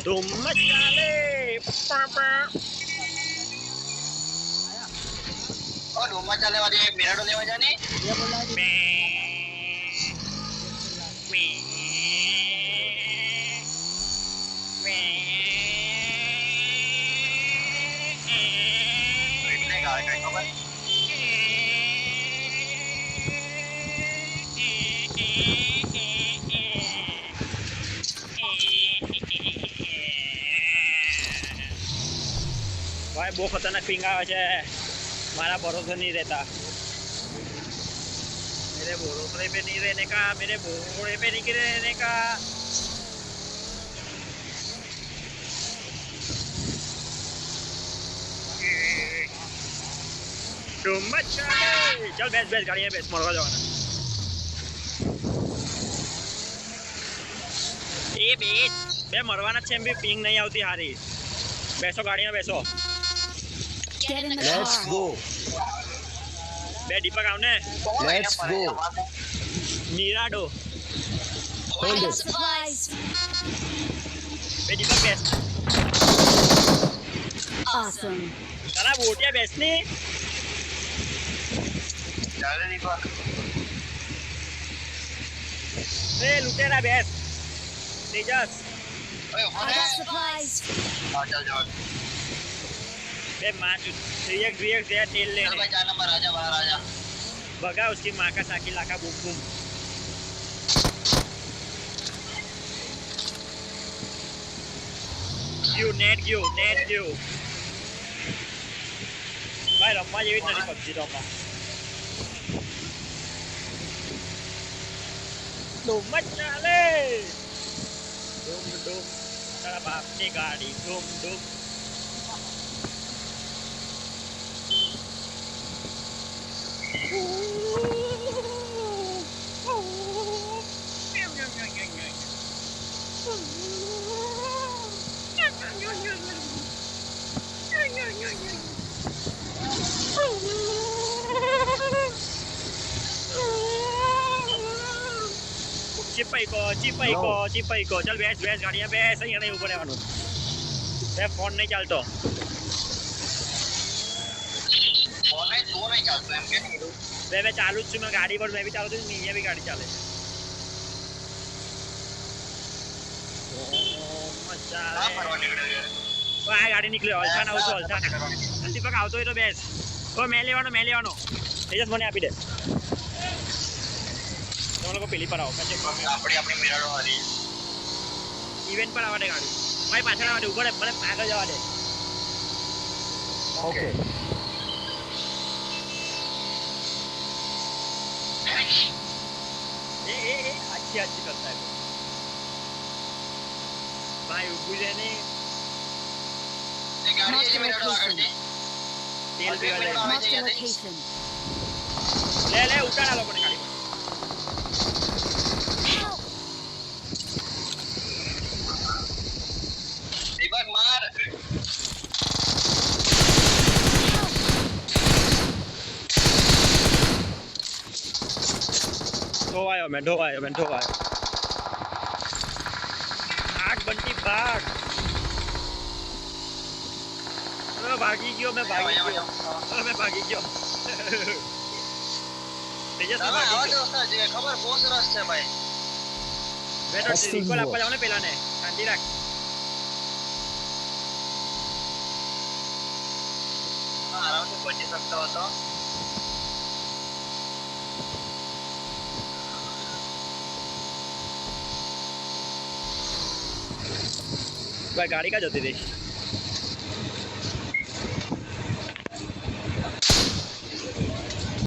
ધૂમ ચાલે और डोमा चले वाली एक मिनट लेवा जाने ये बोला મે મે મે इतने गाल का खबर ભાઈ બહુ ખતરનાક પિંગ આવે છે મારા ભરોસે नहीं रहता मेरे भरोसे पे नहीं रहने का मेरे भोरे पे नहीं रहने का चल बेस बेस गाड़ी है बेस मरवा जवाना ए बेस बे मरवाना છે એમ બી પિંગ નહીં આવતી હારી બેસો ગાડીમાં બેસો Get in the Let's car. go. બે દીપક આવને Let's go. નિરાડો I Hold got it. supplies. બે દીપક બેસ Awesome. તારા બોટિયા બેસની चले दीपक એ લૂટેરા બેસ તેજસ ओए I होने got supplies. हां चल जाओ बे माँ रिएक्ट रिएक्ट दे तेल चल लेने भाई 4 नंबर आजा बाहर आजा भगा उसकी माँ का साकी Laka boom boom Q net Q भाई रम्मा જેવી જ નથી પબજી રમ્मा ધૂમ ચાલે ધૂમ ધૂમ તારા બાપની ગાડી ધૂમ ધૂમ ચીપાઈ કો ચાલ બેસ બેસ ગાડીમાં બેસ અહીંયા નહીં ઉભો રહેવાનું બે ફોન નહીં ચાલતો होने तू नहीं चलता एम के नहीं બે મેં ચાલુ જ છું મેં ગાડી પર મેં બી ચાલુ છું અહીંયા બી ગાડી ચાલે हां परवा निकल गया આ ગાડી નીકળ્યો અલથાન આવું છું અલથાન દીપક આવતો હોય તો બેસ ઓ મેં લેવાનો તેજસ મને આપી દે તમે લોકો પેલી પર આવો પછી अपनी अपनी मिरर वाली ઇવેન્ટ પર આવવા દે ગાડી ભાઈ પાછળ આવવા દે ઉભો રહે મને આગળ જવા દે Okay. એ अच्छी करता है भाई ઊભું છે ને ये गाड़ी ऐसी मिरर आकर दे તેલ પીવા જાય Mark the location. લે ઉતાર આ લોકોને ગાડી પર Help! दीपक मार ઢોવાયો મેં ભાગ બંટી ભાગ મેં ભાગી ગયો મેં ભાગી ગયો તેજસ दादा आवाज होता है खबर बहुत सरस है भाई બેટો રિકોલ આપવા જાવ ને પેલાને શાંતિ રાખ आराम से पहुंच सकता हो तो ભાઈ ગાડી કા જતી રહી